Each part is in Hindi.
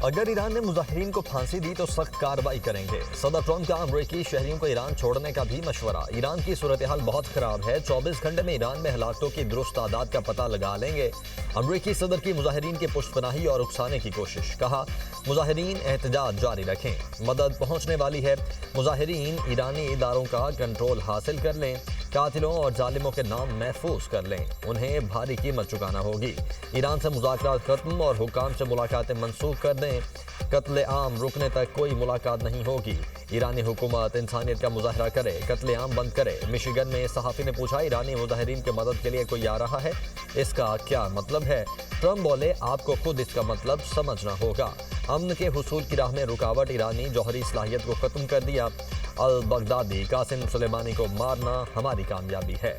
अगर ईरान ने मुजाहिरीन को फांसी दी तो सख्त कार्रवाई करेंगे। सदर ट्रंप का अमरीकी शहरियों को ईरान छोड़ने का भी मशवरा। ईरान की सूरत हाल बहुत खराब है, 24 घंटे में ईरान में हलाकतों की दुरुस्त तादाद का पता लगा लेंगे। अमरीकी सदर की मुजाहिरीन के पुष्टपनाही और उकसाने की कोशिश। कहा, मुजाहिरीन एहतजाज जारी रखें, मदद पहुंचने वाली है। मुजाहिरीन ईरानी इदारों का कंट्रोल हासिल कर लें, कातिलों और जालिमों के नाम महफूज कर लें, उन्हें भारी कीमत चुकाना होगी। ईरान से मुज़ाकरात खत्म और हुकाम से मुलाकातें मनसूख कर दें। कत्ले आम रुकने तक कोई मुलाकात नहीं होगी। ईरानी हुकूमत इंसानियत का मुजाहरा करे, कत्ले आम बंद करे। मिशिगन में सहाफ़ी ने पूछा, ईरानी मुजाहिरीन की मदद के लिए कोई आ रहा है, इसका क्या मतलब है? ट्रंप बोले, आपको खुद इसका मतलब समझना होगा। अमन के हुसूल की राह में रुकावट, ईरानी जौहरी सलाहियत को ख़त्म कर दिया। अल बगदादी कासिम सुलेमानी को मारना हमारी कामयाबी है।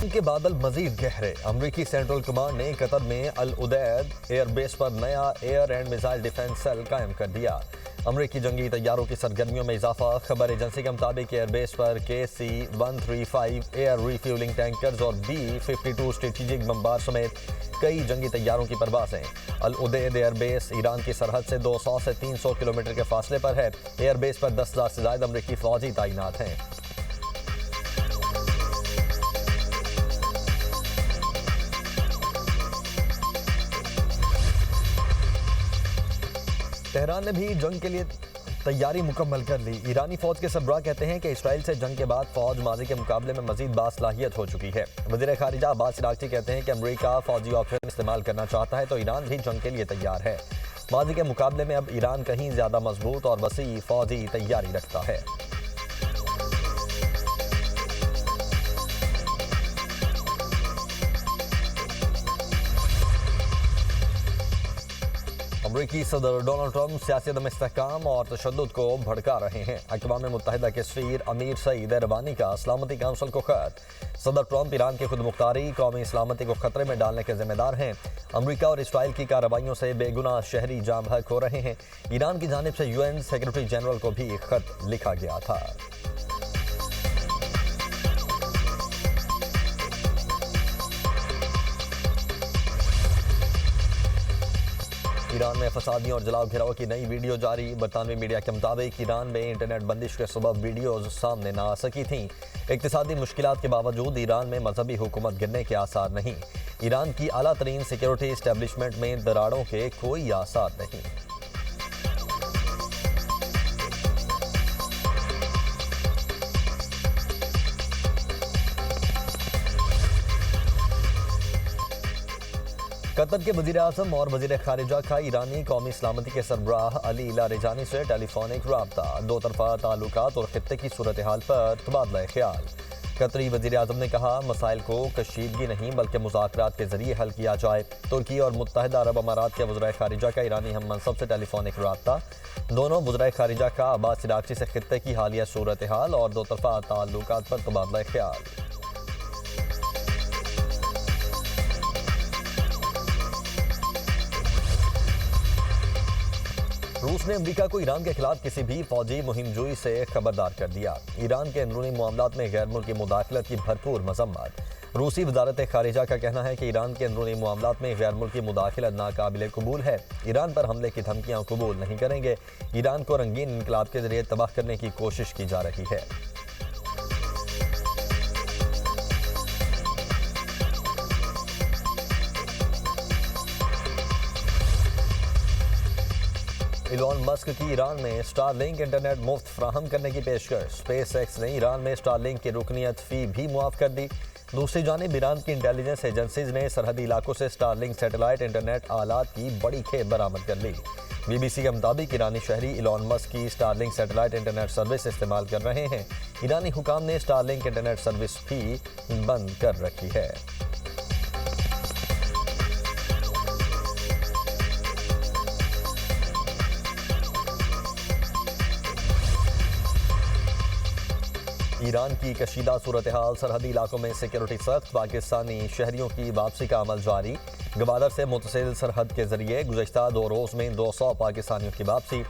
के बादल मजीद गहरे। अमरीकी सेंट्रल कमांड ने कतर में अल उदैद एयरबेस पर नया air and missile defence cell कायम कर दिया। अमरीकी जंगी तैयारों की सरगर्मियों में इजाफा। खबर एजेंसी के मुताबिक एयरबेस पर KC-135 एयर रिफ्यूलिंग टैंकर्स और B-52 स्ट्रेटेजिक बमबार समेत कई जंगी तैयारों की परवाज़ें। अल उदैद एयरबेस ईरान की सरहद से 200 से 300 किलोमीटर के फासले पर है। एयरबेस पर 10,000 से ज्यादा अमरीकी फौजी तैनात हैं। तेहरान ने भी जंग के लिए तैयारी मुकम्मल कर ली। ईरानी फौज के सरबराह कहते हैं कि इसराइल से जंग के बाद फौज माजी के मुकाबले में मजीद बासलाहियत हो चुकी है। वज़ीर खारिजा अब्बास इराक़ची कहते हैं कि अमरीका फौजी ऑप्शन इस्तेमाल करना चाहता है तो ईरान भी जंग के लिए तैयार है। माजी के मुकाबले में अब ईरान कहीं ज़्यादा मजबूत और वसी फौजी तैयारी रखता है। अमरीकी सदर डोनाल्ड ट्रंप सियासत में इस्तेहकाम और तशद्दुद को भड़का रहे हैं। अक़वाम मुत्तहिदा के सफ़ीर अमीर सईद एरबानी का सलामती काउंसिल को खत। सदर ट्रंप ईरान की खुदमुख्तारी कौमी सलामती को खतरे में डालने के जिम्मेदार हैं। अमरीका और इसराइल की कार्रवाइयों से बेगुनाह शहरी जाम हक हो रहे हैं। ईरान की जानिब से UN सेक्रेटरी जनरल को भी खत लिखा गया था। ईरान में फसादियों और जलाओ घिराव की नई वीडियो जारी। बरतानवी मीडिया के मुताबिक ईरान में इंटरनेट बंदिश के सबब वीडियोज सामने न आ सकी थीं। इक्तिसादी मुश्किलात के बावजूद ईरान में मजहबी हुकूमत गिरने के आसार नहीं। ईरान की आला तरीन सिक्योरिटी इस्टेब्लिशमेंट में दरारों के कोई आसार नहीं। कतर के वज़ीर-ए-आज़म और वज़ीर खारिजा का ईरानी कौमी सलामती के सरबराह अली लारिजानी से टेलीफोनिक राब्ता। दो तरफा ताल्लुकात और खित्ते की सूरत हाल पर तबादला ख्याल। कतरी वज़ीर-ए-आज़म ने कहा, मसाइल को कशीदगी नहीं बल्कि मुज़ाकरात के जरिए हल किया जाए। तुर्की और मुत्तहिदा अरब अमारात के वज़ीर खारिजा का ईरानी हम मनसब से टेलीफोनिक राब्ता। दोनों वज़ीर खारिजा का अब्बास इराक़ची से खित्ते की हालिया सूरत हाल और दो तरफा ताल्लुकात पर तबादला ख्याल। रूस ने अमेरिका को ईरान के खिलाफ किसी भी फौजी मुहिमजोई से खबरदार कर दिया। ईरान के अंदरूनी मामलात में गैर मुल्की मुदाखलत की भरपूर मजम्मत। रूसी वजारत खारिजा का कहना है कि ईरान के अंदरूनी मामलात में गैर मुल्की मुदाखलत नाकाबिल कबूल है। ईरान पर हमले की धमकियां कबूल नहीं करेंगे। ईरान को रंगीन इनकलाब के जरिए तबाह करने की कोशिश की जा रही है। इलॉन मस्क की ईरान में स्टारलिंक इंटरनेट मुफ्त फ्राहम करने की पेशकश। स्पेसएक्स ने ईरान में स्टारलिंक की रुकनियत फी भी मुआफ कर दी। दूसरी जानिब ईरान की इंटेलिजेंस एजेंसीज ने सरहदी इलाकों से स्टारलिंक सैटेलाइट इंटरनेट आलात की बड़ी खेप बरामद कर ली। BBC के मुताबिक ईरानी शहरी इलॉन मस्क की स्टारलिंक सैटेलाइट इंटरनेट सर्विस इस्तेमाल कर रहे हैं। ईरानी हुकाम ने स्टारलिंक इंटरनेट सर्विस भी बंद कर रखी है। ईरान की कशीदा सूरत हाल। सरहदी इलाकों में सिक्योरिटी सख्त। पाकिस्तानी शहरियों की वापसी का अमल जारी। गवादर से मुतसिल सरहद के जरिए गुज़श्ता 2 रोज़ में 200 पाकिस्तानियों की वापसी।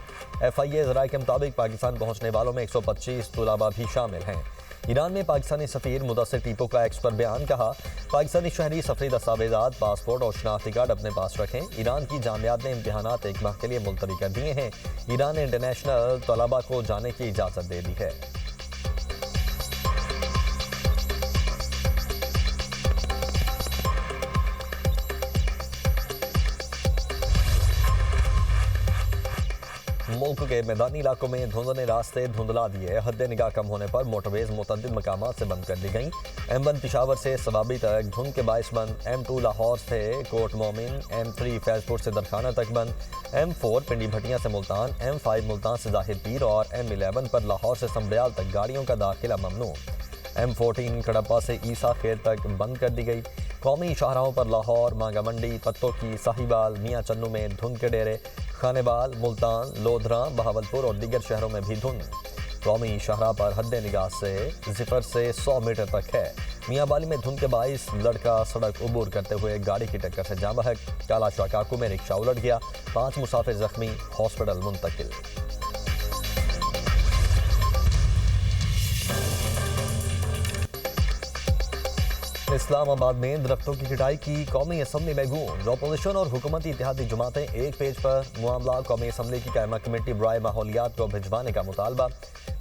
FIA ज़राए के मुताबिक पाकिस्तान पहुँचने वालों में 125 तलबा भी शामिल हैं। ईरान में पाकिस्तानी सफ़ीर मुदस्सिर टीपो का एक्स पर बयान। कहा, पाकिस्तानी शहरी सफरी दस्तावेजात, पासपोर्ट और शनाख्ती कार्ड अपने पास रखें। ईरान की जामियात ने इम्तिहानात 1 माह के लिए मुलतवी कर दिए हैं। ईरान ने इंटरनेशनल तलबा को जाने की इजाज़त दे दी है। मुल्क के मैदानी इलाकों में धुंध ने रास्ते धुंधला दिए। हद निगाह कम होने पर मोटरवेज मुतअद्दिद मकामात से बंद कर दी गई। M1 पिशावर से सवाबी तक धुंध के बाइस बंद। M2 लाहौर से कोट मोमिन, M3 फैजपुर से दरखाना तक बंद। M4 पिंडी भटियां से मुल्तान, M5 मुल्तान से जाहिर पीर और M11 पर लाहौर से संब्याल तक गाड़ियों का दाखिला ममनू। M14 कड़प्पा से ईसा खेर तक बंद कर दी गई। कौमी शाहराहों पर लाहौर, मांगा मंडी, पत्तों की, साहिबाल, मियाँ चन्नू में धुंध के डेरे। खानेवाल, मुल्तान, लोधरा, बहावलपुर और दीगर शहरों में भी धुंध। कौमी शाहराह पर हद निगाह से 0 से 100 मीटर तक है। मियाँ बाली में धुंध के बाइस लड़का सड़क उबूर करते हुए गाड़ी की टक्कर से जाँ बहक। काला शाकाकू में रिक्शा उलट गया, 5 मुसाफिर जख्मी, हॉस्पिटल मुंतकिल। इस्लामाबाद में दरख्तों की कटाई की कौमी असम्बली में गूंज। अपोजिशन और हुकूमती इत्तेहादी जमातें एक पेज पर मामला। कौमी असम्बली की कायमा कमेटी बराए माहौलियात को भिजवाने का मुतालबा।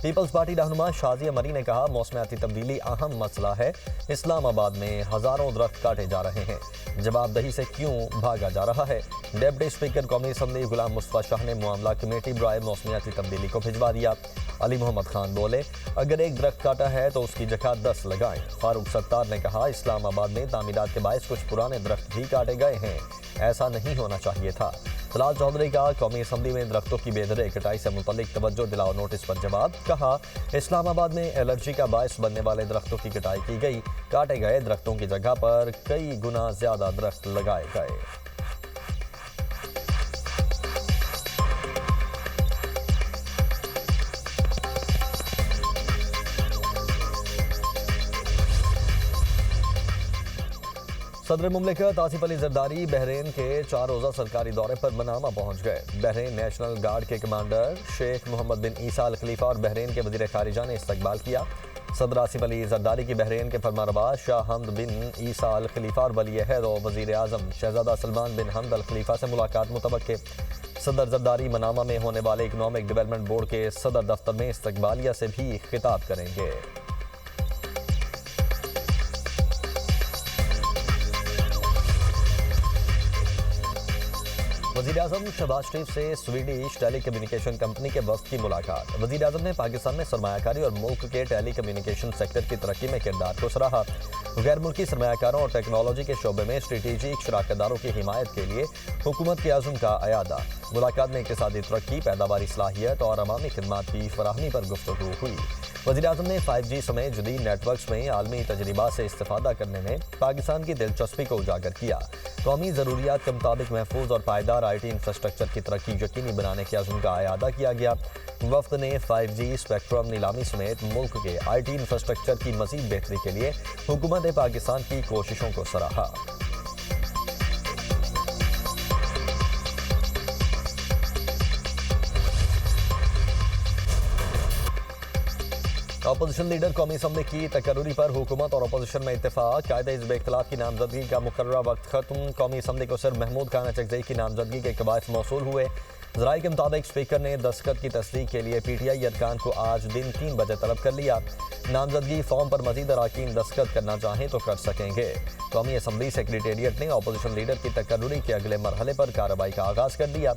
पीपल्स पार्टी रहनुमा शाजिया मरी ने कहा, मौसमियाती तब्दीली अहम मसला है। इस्लामाबाद में हजारों दरख्त काटे जा रहे हैं, जवाबदही से क्यों भागा जा रहा है। डिप्टी स्पीकर कौमी असम्बली गुलाम मुस्तफा शाह ने मामला कमेटी बराए मौसमियाती तब्दीली को भिजवा दिया। अली मोहम्मद खान बोले, अगर एक दरख्त काटा है तो उसकी जगह 10 लगाएं। फारूक सत्तार ने कहा, इस्लामाबाद में तामीरात के बायस कुछ पुराने दरख्त भी काटे गए हैं, ऐसा नहीं होना चाहिए था। तलाल चौधरी का कौमी असम्बली में दरख्तों की बेदरे कटाई से मुतल्लिक तवज्जो दिलाओ नोटिस पर जवाब। कहा, इस्लामाबाद में एलर्जी का बायस बनने वाले दरख्तों की कटाई की गई। काटे गए दरख्तों की जगह पर कई गुना ज्यादा दरख्त लगाए गए। सदर मुमलिकत आसिफ अली जरदारी बहरीन के 4 रोज़ा सरकारी दौरे पर मनामा पहुंच गए। बहरीन नेशनल गार्ड के कमांडर शेख मोहम्मद बिन ईसा अल खलीफा और बहरीन के वज़ीर खारिजा ने इस्तकबाल किया। सदर आसिफ अली जरदारी की बहरीन के फरमानरवा शाह हमद बिन ईसा अल खलीफा और वली अहद और वज़ीर आज़म शहजादा सलमान बिन हमद अल खलीफा से मुलाकात मुतवक्के। सदर जरदारी मनामा में होने वाले इकनॉमिक डेवलपमेंट बोर्ड के सदर दफ्तर में इस्तकबालिया से भी खिताब करेंगे। वज़ीर आज़म शहबाज शरीफ से स्वीडिश टेली कम्युनिकेशन कंपनी के वफ़द की मुलाकात। वज़ीर आज़म ने पाकिस्तान में सरमायाकारी और मुल्क के टेली कम्युनिकेशन सेक्टर की तरक्की में किरदार को सराहा। गैर मुल्की सरमायाकारों और टेक्नोलॉजी के शोबे में स्ट्रेटेजिक शराकतदारों की हिमायत के लिए हुकूमत के आज़म का अयादा। मुलाकात में इक़्तिसादी तरक्की, पैदावारी सलाहियत और अवामी खिदमात की फराहमी पर गुफ्तगू हुई। वज़ीर आज़म ने 5G समेत जदीद नेटवर्क्स में आलमी तजर्बा से इस्तेफादा करने में पाकिस्तान की दिलचस्पी को उजागर किया। कौमी ज़रूरियात के मुताबिक महफूज और पायदार IT इंफ्रास्ट्रक्चर की तरक्की यकीनी बनाने के आज़म का अयादा किया गया। वफ़द ने 5G स्पेक्ट्रम नीलामी समेत मुल्क के IT इंफ्रास्ट्रक्चर की मज़ीद बेहतरी के लिए हुकूमत पाकिस्तान की कोशिशों को सराहा। अपोजिशन लीडर कौमी असम्बली की तकर्रुरी पर हुकूमत और अपोजिशन में इत्तेफाक। कायदे हिज़्ब इख्तिलाफ की नामजदगी का मुकर्ररा वक्त खत्म। कौमी असम्बली को सिर्फ महमूद खान अचकज़ई की नामजदगी के कवायद मौसूल हुए। ज़राए के मुताबिक स्पीकर ने दस्तखत की तस्दीक के लिए PTI अरकान को आज दिन 3 बजे तलब कर लिया। नामजदगी फॉर्म पर मजीद अरकान दस्तखत करना चाहें तो कर सकेंगे। कौमी असम्बली सेक्रेटेरिएट ने अपोजिशन लीडर की तकर्रुरी के अगले मरहले पर कार्रवाई का आगाज़ कर दिया।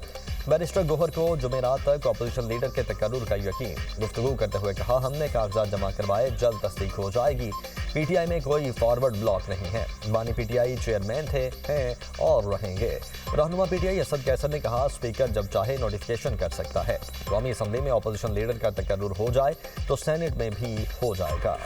बैरिस्टर गोहर को जुमेरात तक अपोजिशन लीडर के तकर्रुर का यकीन। गुफ्तगू करते हुए कहा, हमने कागजात जमा करवाए, जल्द तस्दीक हो जाएगी। PTI में कोई फॉरवर्ड ब्लॉक नहीं है। बानी PTI चेयरमैन थे, हैं और रहेंगे। रहनुमा PTI असद कैसर ने कहा, स्पीकर जब चाहे नोटिफिकेशन कर सकता है। कौमी असम्बली में अपोजिशन लीडर का तकर्रुर हो जाए तो सेनेट में भी हो जाएगा।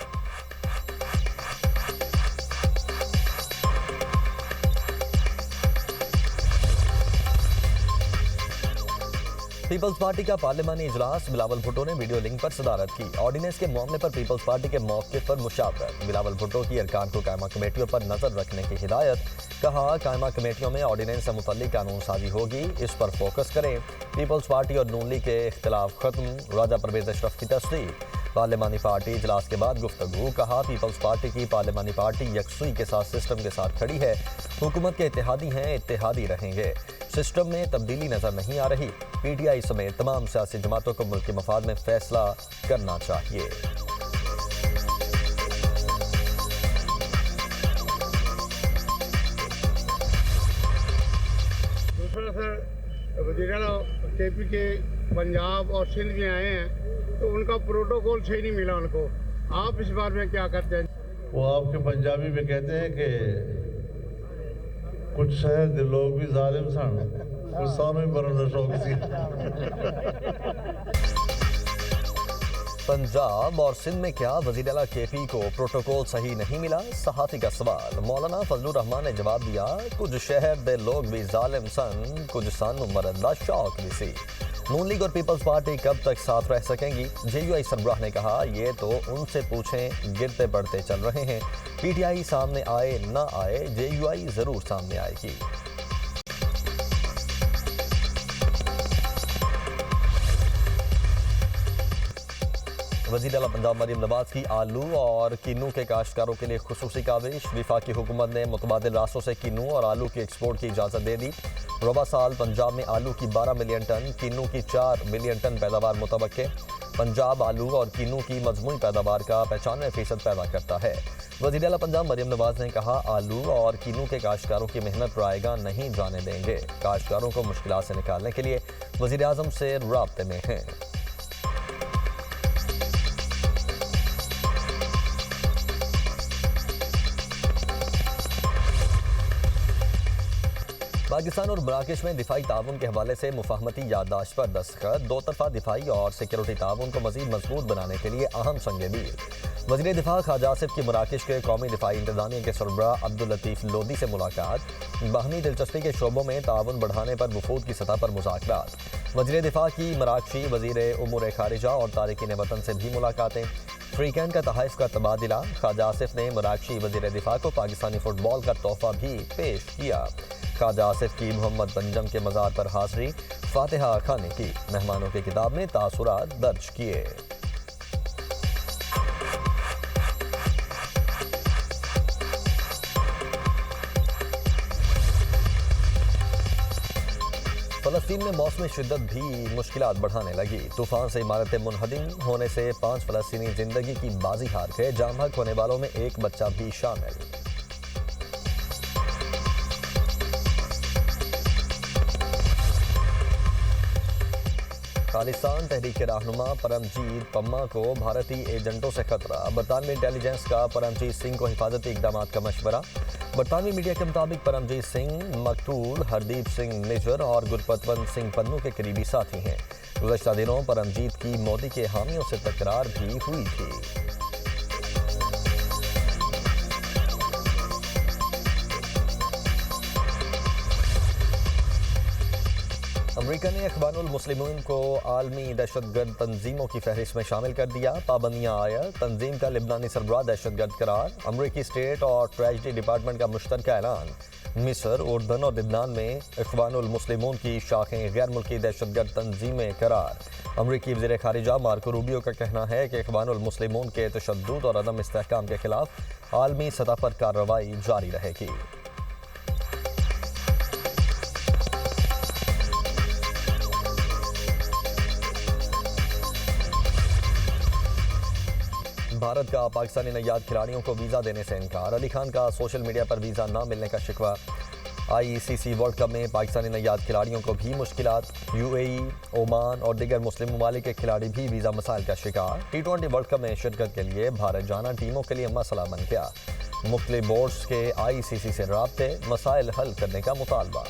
पीपल्स पार्टी का पार्लिमानी इजलास, बिलावल भुट्टो ने वीडियो लिंक पर सदारत की। ऑर्डिनेंस के मामले पर पीपल्स पार्टी के मौके पर मुशावरत, बिलावल भुट्टो की अरकान को कायमा कमेटियों पर नजर रखने की हिदायत। कहा, कायमा कमेटियों में ऑर्डिनेंस से मुतल्लिक कानून साजी होगी, इस पर फोकस करें। पीपल्स पार्टी और नून लीग के इख्तिलाफ खत्म, राजा परवेज अशरफ की तस्दीक। पार्लिमानी पार्टी इजलास के बाद गुफ्तगू। कहा, पीपल्स पार्टी की पार्लिमानी पार्टी यकसुई के साथ सिस्टम के साथ खड़ी है। हुकूमत के इत्तेहादी हैं, इत्तेहादी रहेंगे। सिस्टम में तब्दीली नजर नहीं आ रही। पीटीआई समेत तमाम सियासी जमातों को मुल्क के मफाद में फैसला करना चाहिए। दूसरा सर, वज़ीर-ए-आला केपी के पंजाब और सिंध में आए हैं तो उनका प्रोटोकॉल सही नहीं मिला उनको। आप इस बारे में क्या करते हैं? वो आपके पंजाबी में कहते हैं कि कुछ शहर के लोग भी जालिम सन, कुछ सानू ही बनने का शौक सी। पंजाब और सिंध में क्या वज़ीर-ए-आला केपी को प्रोटोकॉल सही नहीं मिला? सहाफ़ी का सवाल। मौलाना फजलुर रहमान ने जवाब दिया, कुछ शहर दे लोग भी जालिम सन, कुछ सानू मरद दा शौक भी सी। नून लीग और पीपल्स पार्टी कब तक साथ रह सकेंगी? जेयूआई सरबराह ने कहा, ये तो उनसे पूछें, गिरते बढ़ते चल रहे हैं। पीटीआई सामने आए ना आए, जेयूआई जरूर सामने आएगी। वज़ीर-ए-आला पंजाब मरियम नवाज की आलू और किन्नू के काश्तकारों के लिए खुसूसी काविश। वफाकी हुकूमत ने मुतबादिल रास्तों से किन्नू और आलू की एक्सपोर्ट की इजाज़त दे दी। रबा साल पंजाब में आलू की 12 मिलियन टन, किन्नू की 4 मिलियन टन पैदावार मुतवक्के। पंजाब आलू और किन्नू की मजमूई पैदावार का 95% पैदा करता है। वज़ीर-ए-आला पंजाब मरियम नवाज ने कहा, आलू और किन्नू के काश्तकारों की मेहनत रायगा नहीं जाने देंगे। काश्तकारों को मुश्किलात से निकालने के लिए वज़ीर-ए-आज़म से राब्ते में हैं। पाकिस्तान और मराकेश में दिफाई ताउन के हवाले से मुफाहमती याददाश्त पर दस्तखत। दो तरफा दिफाई और सिक्योरिटी ताउन को मजीद मजबूत बनाने के लिए अहम संग मील। वज़ीर दिफा ख्वाजा आसिफ की मराकेश के कौमी दिफाई इंतजामिया के सरबराह अब्दुल लतीफ़ लोदी से मुलाकात। बाहमी दिलचस्पी के शोबों में ताउन बढ़ाने पर वफूद की सतह पर मुज़ाकरात। वज़ीर दिफा की मराकशी, वज़ीर उमूर खारिजा और तारिकीन वतन से भी मुलाकातें। फ्रीकैन का तहाइफ का तबादला। ख्वाजा आसिफ ने मराकशी वज़ीर दिफा को पाकिस्तानी फुटबॉल का तोहफा भी पेश किया। ख्वाजा आसिफ की मोहम्मद पंजम के मज़ार पर हाज़री, फातिहा खाने की। मेहमानों की किताब में तासुरात दर्ज किए। फ़लस्तीन में मौसमी शिद्दत भी मुश्किलात बढ़ाने लगी। तूफान से इमारतें मुनहदिम होने से 5 फ़लस्तीनी जिंदगी की बाजी हार गए। जाम बहक होने वालों में एक बच्चा भी शामिल। खालिस्तान तहरीक के रहनुमा परमजीत पम्मा को भारतीय एजेंटों से खतरा। बरतानवी इंटेलिजेंस का परमजीत सिंह को हिफाजती इकदाम का मशवरा। बरतानवी मीडिया के मुताबिक परमजीत सिंह मकतूल हरदीप सिंह निजर और गुरपतवंत सिंह पन्नू के करीबी साथी हैं। गुज़श्ता दिनों परमजीत की मोदी के हामियों से तकरार भी हुई थी। अमरीका ने इख्वानुल मुस्लिमीन को आलमी दहशतगर्द तंजीमों की फहरिस्त में शामिल कर दिया। पाबंदियां आयत। तंजीम का लिबनानी सरबराह दहशतगर्द करार। अमरीकी स्टेट और ट्रेजरी डिपार्टमेंट का मुश्तरका ऐलान। मिस्र, उर्दन और लिबनान में इख्वानुल मुस्लिमीन की शाखें गैर मुल्की दहशतगर्द तंजीमें करार। अमरीकी वज़ीर खारिजा मार्को रूबियो का कहना है कि इख्वानुल मुस्लिमीन के तशद्दुद और अदम इस्तेहकाम के खिलाफ आलमी सतह पर कार्रवाई जारी रहेगी। भारत का पाकिस्तानी नैयाद खिलाड़ियों को वीज़ा देने से इनकार। अली खान का सोशल मीडिया पर वीज़ा न मिलने का शिकवा। आईसीसी वर्ल्ड कप में पाकिस्तानी नैयाद खिलाड़ियों को भी मुश्किलात। यूएई, ओमान और दीगर मुस्लिम ममालिक के खिलाड़ी भी वीज़ा मसाइल का शिकार। T20 वर्ल्ड कप में शिरकत के लिए भारत जाना टीमों के लिए मसला बन गया। मुख्तलिफ बोर्ड्स के आईसीसी से राब्ते, मसाइल हल करने का मुतालबा।